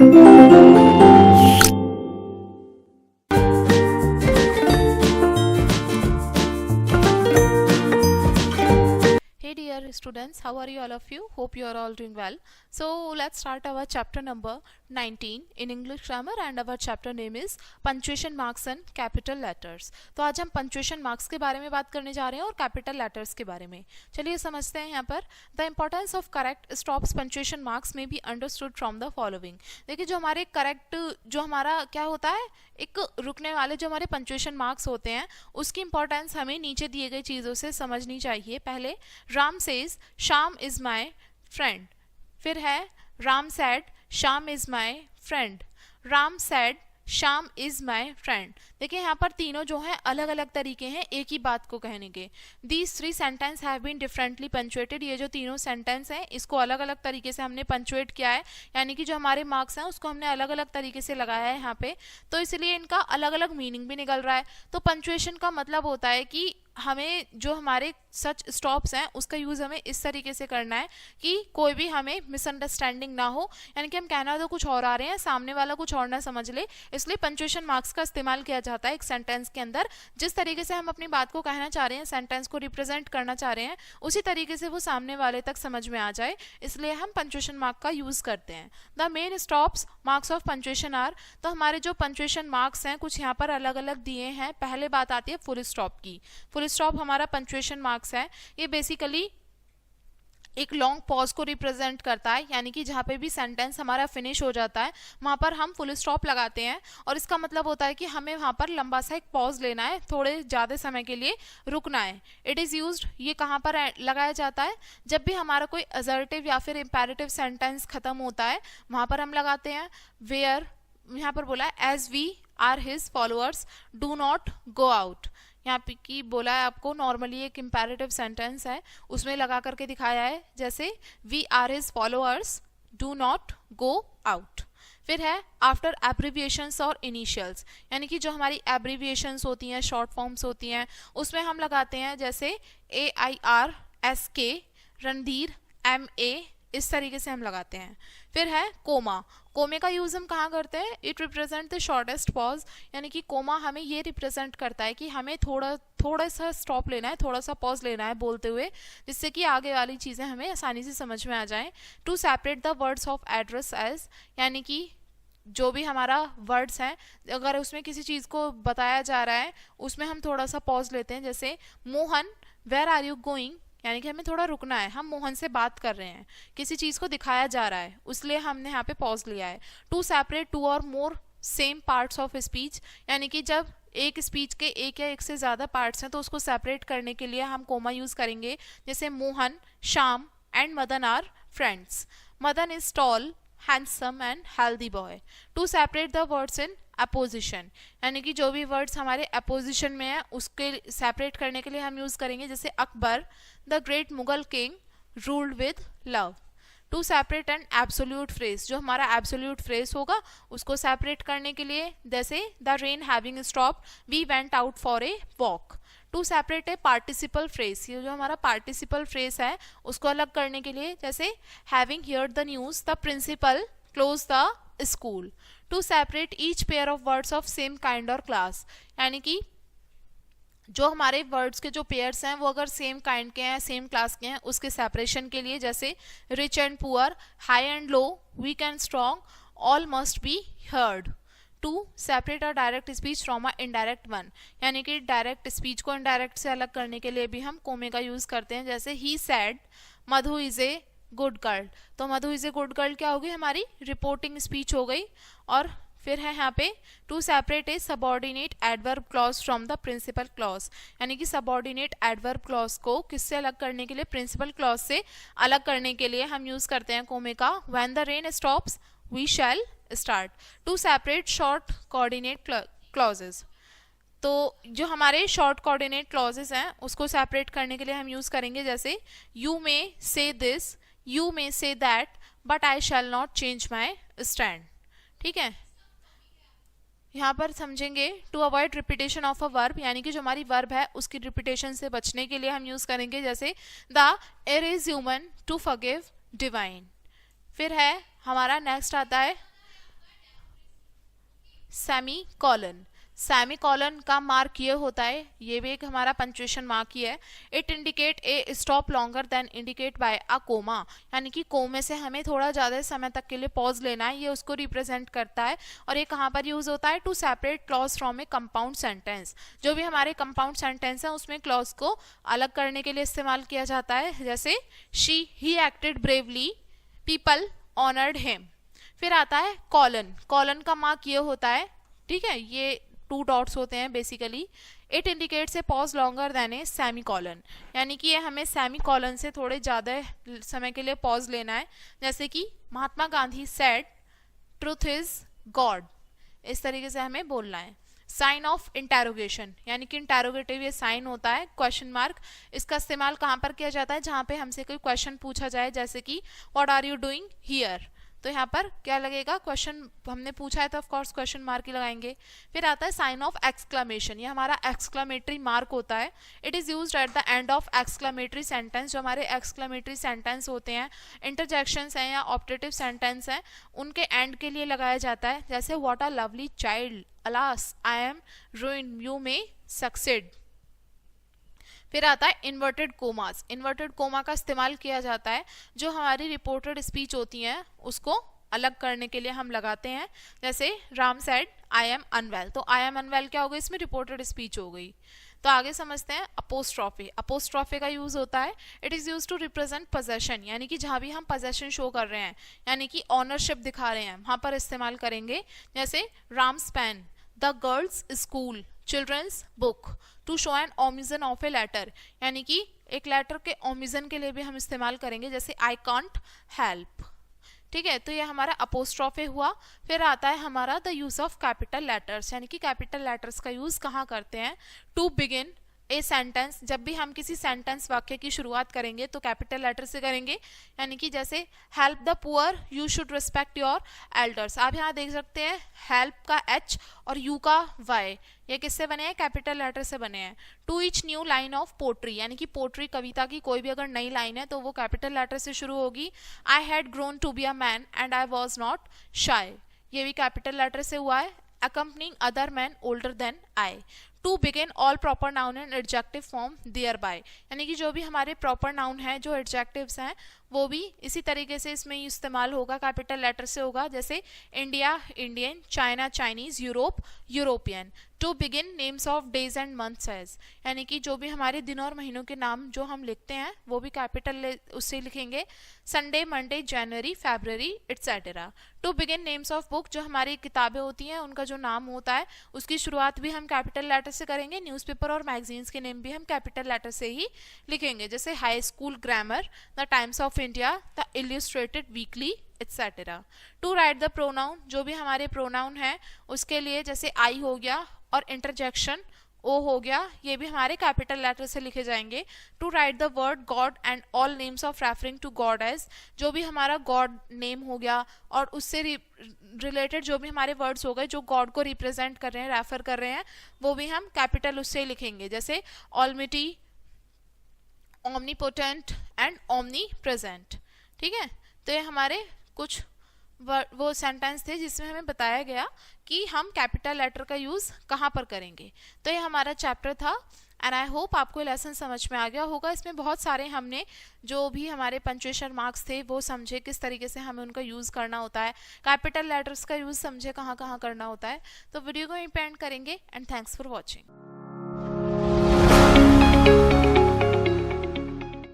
Hey dear students, how are you all of you? Hope you are all doing well. So let's start our chapter number 19 in English grammar and our chapter name is punctuation marks and capital letters. तो आज हम punctuation marks के बारे में बात करने जा रहे हैं और capital letters के बारे में. चलिए समझते हैं यहाँ पर. The importance of correct stops punctuation marks may be understood from the following. देखिए जो हमारे correct जो हमारा क्या होता है एक रुकने वाले जो हमारे पंक्चुएशन मार्क्स होते हैं उसकी इंपॉर्टेंस हमें नीचे दिए गई चीज़ों से समझनी चाहिए. पहले Ram says Shyam is my friend. फिर है Ram said Shyam is my friend. Ram said Shyam is my friend. देखिए यहाँ पर तीनों जो हैं अलग अलग तरीके हैं एक ही बात को कहने के. These three sentence have been differently punctuated. ये जो तीनों सेंटेंस हैं इसको अलग अलग तरीके से हमने पंचुएट किया है, यानी कि जो हमारे मार्क्स हैं उसको हमने अलग अलग तरीके से लगाया है यहाँ पे, तो इसलिए इनका अलग अलग मीनिंग भी निकल रहा है. तो पंचुएशन का मतलब होता है कि हमें जो हमारे सच स्टॉप्स हैं उसका यूज़ हमें इस तरीके से करना है कि कोई भी हमें मिसअंडरस्टैंडिंग ना हो, यानी कि हम कहना तो कुछ और आ रहे हैं सामने वाला कुछ और ना समझ ले. इसलिए पंक्चुएशन मार्क्स का इस्तेमाल किया जाता है एक सेंटेंस के अंदर. जिस तरीके से हम अपनी बात को कहना चाह रहे हैं, सेंटेंस को रिप्रेजेंट करना चाह रहे हैं, उसी तरीके से वो सामने वाले तक समझ में आ जाए, इसलिए हम पंक्चुएशन मार्क का यूज़ करते हैं. The main stops marks of punctuation are. तो हमारे जो पंक्चुएशन मार्क्स हैं कुछ यहाँ पर अलग अलग दिए हैं. पहले बात आती है फुल स्टॉप की. फुल स्टॉप हमारा पंक्चुएशन मार्क्स है. ये बेसिकली एक लॉन्ग पॉज को रिप्रेजेंट करता है, यानी कि जहाँ पे भी सेंटेंस हमारा फिनिश हो जाता है वहाँ पर हम फुल स्टॉप लगाते हैं और इसका मतलब होता है कि हमें वहाँ पर लंबा सा एक पॉज लेना है, थोड़े ज़्यादा समय के लिए रुकना है. इट इज़ यूज्ड, ये कहाँ पर लगाया जाता है, जब भी हमारा कोई असर्टिव या फिर इम्पेरेटिव सेंटेंस खत्म होता है वहाँ पर हम लगाते हैं. वेयर यहाँ पर बोला है as we are his followers do not go out. यहाँ पे की बोला है आपको, नॉर्मली एक इम्पेरेटिव सेंटेंस है उसमें लगा करके दिखाया है, जैसे we are his followers do not go out. फिर है आफ्टर एब्रीविएशंस और इनिशियल्स, यानी कि जो हमारी एब्रीविएशंस होती हैं, शॉर्ट फॉर्म्स होती हैं, उसमें हम लगाते हैं जैसे AIRSK, रणधीर MA, इस तरीके से हम लगाते हैं. फिर है कोमा. कोमे का यूज़ हम कहाँ करते हैं, it represent the shortest pause, यानी कि कोमा हमें ये रिप्रेजेंट करता है कि हमें थोड़ा सा स्टॉप लेना है, थोड़ा सा पॉज लेना है बोलते हुए, जिससे कि आगे वाली चीज़ें हमें आसानी से समझ में आ जाएं. To separate the words of address as, यानी कि जो भी हमारा वर्ड्स हैं अगर उसमें किसी चीज़ को बताया जा रहा है उसमें हम थोड़ा सा पॉज लेते हैं. जैसे Mohan where are you going, यानी कि हमें थोड़ा रुकना है, हम मोहन से बात कर रहे हैं, किसी चीज़ को दिखाया जा रहा है, उसलिए हमने यहाँ पे पॉज लिया है. टू सेपरेट टू और मोर सेम पार्ट्स ऑफ स्पीच, यानी कि जब एक स्पीच के एक या एक से ज़्यादा पार्ट्स हैं तो उसको सेपरेट करने के लिए हम कोमा यूज़ करेंगे. जैसे Mohan, Shyam and Madan are friends. Madan is tall, handsome and healthy boy. To separate the words in opposition, यानी कि जो भी वर्ड्स हमारे अपोजिशन में है उसके सेपरेट करने के लिए हम यूज़ करेंगे. जैसे Akbar the great Mughal king ruled with love. To separate and absolute phrase, जो हमारा एब्सोल्यूट फ्रेज होगा उसको सेपरेट करने के लिए जैसे the rain having stop we went out for a walk. To separate a participle phrase, ये जो हमारा पार्टिसिपल फ्रेज है उसको अलग करने के लिए जैसे having heard the news the principal close the school. To separate each pair of words of same kind और क्लास, यानी कि जो हमारे वर्ड्स के जो पेयर्स हैं वो अगर सेम काइंड के हैं, सेम क्लास के हैं, उसके सेपरेशन के लिए जैसे rich and poor, high and low, weak and strong, all must be heard. To separate a direct speech from a indirect one, यानी कि डायरेक्ट स्पीच को इनडायरेक्ट से अलग करने के लिए भी हम कोमे का यूज़ करते हैं. जैसे he said Madhu is a good girl, तो Madhu is a good girl क्या होगी, हमारी रिपोर्टिंग स्पीच हो गई. और फिर है यहाँ पे to separate a subordinate adverb clause from the principal clause, यानी कि सबॉर्डिनेट एडवर्ब क्लॉज को किससे अलग करने के लिए, प्रिंसिपल क्लॉज से अलग करने के लिए हम यूज़ करते हैं कोमे का. When the rain stops we shall start. To separate short coordinate clauses, तो जो हमारे शॉर्ट कोऑर्डिनेट क्लॉजेस हैं उसको सेपरेट करने के लिए हम यूज़ करेंगे. जैसे यू मे से this, you may say that, but I shall not change my stand. ठीक है, यहाँ पर समझेंगे to avoid repetition of a verb, यानी कि जो हमारी वर्ब है उसकी रिपीटेशन से बचने के लिए हम यूज़ करेंगे. जैसे the err is human to forgive divine. फिर है हमारा नेक्स्ट आता है सेमी कॉलन। सेमी कॉलन का मार्क ये होता है, ये भी एक हमारा पंक्चुएशन मार्क ही है। It indicate a stop longer than indicate by a comma, यानी कि कोमे से हमें थोड़ा ज़्यादा समय तक के लिए पॉज लेना है, ये उसको रिप्रेजेंट करता है। और ये कहाँ पर यूज होता है? To separate clause from a compound sentence. जो भी हमारे कंपाउंड सेंटेंस है उसमें क्लॉज को अलग करने के लिए इस्तेमाल किया जाता है, जैसे she he acted bravely, people honoured him. फिर आता है कॉलन। कॉलन का मार्क ये होता है, ठीक है, ये 2 डॉट्स होते हैं basically. It indicates a pause longer than a semi colon, यानी कि ये हमें सेमी कॉलन से थोड़े ज़्यादा समय के लिए पॉज लेना है, जैसे कि Mahatma Gandhi said truth is God, इस तरीके से हमें बोलना है। साइन ऑफ इंटेरोगेशन, यानी कि इंटेरोगेटिव ये साइन होता है, क्वेश्चन मार्क। इसका इस्तेमाल कहाँ पर किया जाता है? जहाँ पे हमसे कोई क्वेश्चन पूछा जाए, जैसे कि what are you doing here, तो यहाँ पर क्या लगेगा? क्वेश्चन हमने पूछा है तो ऑफ कोर्स क्वेश्चन मार्क ही लगाएंगे। फिर आता है साइन ऑफ एक्सक्लामेशन, ये हमारा एक्सक्लामेटरी मार्क होता है। It is used at the end of exclamatory sentence. जो हमारे एक्सक्लामेटरी सेंटेंस होते हैं, इंटरजेक्शंस हैं या ऑप्टेटिव सेंटेंस हैं, उनके एंड के लिए लगाया जाता है, जैसे what a lovely child, alas I am ruined, you may succeed. फिर आता है इन्वर्टेड कोमास। इन्वर्टेड कोमा का इस्तेमाल किया जाता है जो हमारी रिपोर्टेड स्पीच होती हैं उसको अलग करने के लिए हम लगाते हैं, जैसे Ram said I am unwell, तो आई एम अनवेल क्या हो गई? इसमें रिपोर्टेड स्पीच हो गई। तो आगे समझते हैं अपोस्ट्रॉफी। अपोस्ट्रॉफी का यूज होता है, it is use to represent possession, यानी कि जहाँ भी हम पोजेशन शो कर रहे हैं, यानी कि ऑनरशिप दिखा रहे हैं, वहां पर इस्तेमाल करेंगे। जैसे Ram's pen, the girls school, children's book, to show an omission of a letter, यानी कि एक लेटर के ओमिजन के लिए भी हम इस्तेमाल करेंगे, जैसे आई कांट हेल्प। ठीक है, तो ये हमारा अपोस्ट्रोफे हुआ। फिर आता है हमारा the use of capital letters, यानी कि कैपिटल लेटर्स का यूज कहाँ करते हैं? टू बिगिन ए सेंटेंस, जब भी हम किसी सेंटेंस वाक्य की शुरुआत करेंगे तो कैपिटल लेटर से करेंगे, यानी कि जैसे help the poor, you should respect your elders. आप यहाँ देख सकते हैं हेल्प का एच और यू का वाई, ये किससे बने हैं? कैपिटल लेटर से बने हैं। To each new line of poetry, यानी कि पोट्री कविता की कोई भी अगर नई लाइन है तो वो कैपिटल लेटर से शुरू होगी। I had grown to be a man and I was not shy, ये भी कैपिटल लेटर से हुआ है। accompanying other men older than I, to begin all proper noun and adjective form thereby, यानी कि जो भी हमारे प्रॉपर नाउन है, जो एडजेक्टिव्स हैं, वो भी इसी तरीके से इसमें इस्तेमाल होगा, कैपिटल लेटर से होगा, जैसे India Indian, China Chinese, Europe European. To begin names of days and months as, यानी कि जो भी हमारे दिनों और महीनों के नाम जो हम लिखते हैं वो भी कैपिटल उससे लिखेंगे, Sunday Monday January February etcetera. To begin names of book, जो हमारी किताबें होती हैं उनका जो नाम होता है उसकी शुरुआत भी हम कैपिटल लेटर से करेंगे। न्यूज़पेपर और मैगजीन्स के नेम भी हम कैपिटल लेटर से ही लिखेंगे, जैसे high school grammar, the Times of India, the Illustrated Weekly etcetera. To write the pronoun, जो भी हमारे प्रोनाउन है उसके लिए जैसे आई हो गया और इंटरजेक्शन ओ हो गया, ये भी हमारे कैपिटल लेटर से लिखे जाएंगे। To write the word God and all names of referring to God as, जो भी हमारा गॉड नेम हो गया और उससे रिलेटेड जो भी हमारे वर्ड्स हो गए जो गॉड को रिप्रेजेंट कर रहे हैं, रेफर कर रहे हैं, वो भी हम कैपिटल उससे लिखेंगे, जैसे ऑलमिटी, ओमनीपोटेंट एंड ओमनी प्रेजेंट। ठीक है, तो ये हमारे कुछ वो सेंटेंस थे जिसमें हमें बताया गया कि हम कैपिटल लेटर का यूज कहाँ पर करेंगे। तो ये हमारा चैप्टर था एंड आई होप आपको लेसन समझ में आ गया होगा। इसमें बहुत सारे हमने जो भी हमारे पंक्चुएशन मार्क्स थे वो समझे, किस तरीके से हमें उनका यूज़ करना होता है, कैपिटल लेटर्स का यूज़ समझे कहाँ कहाँ करना होता है। तो वीडियो को यहीं पे एंड करेंगे एंड थैंक्स फॉर वॉचिंग।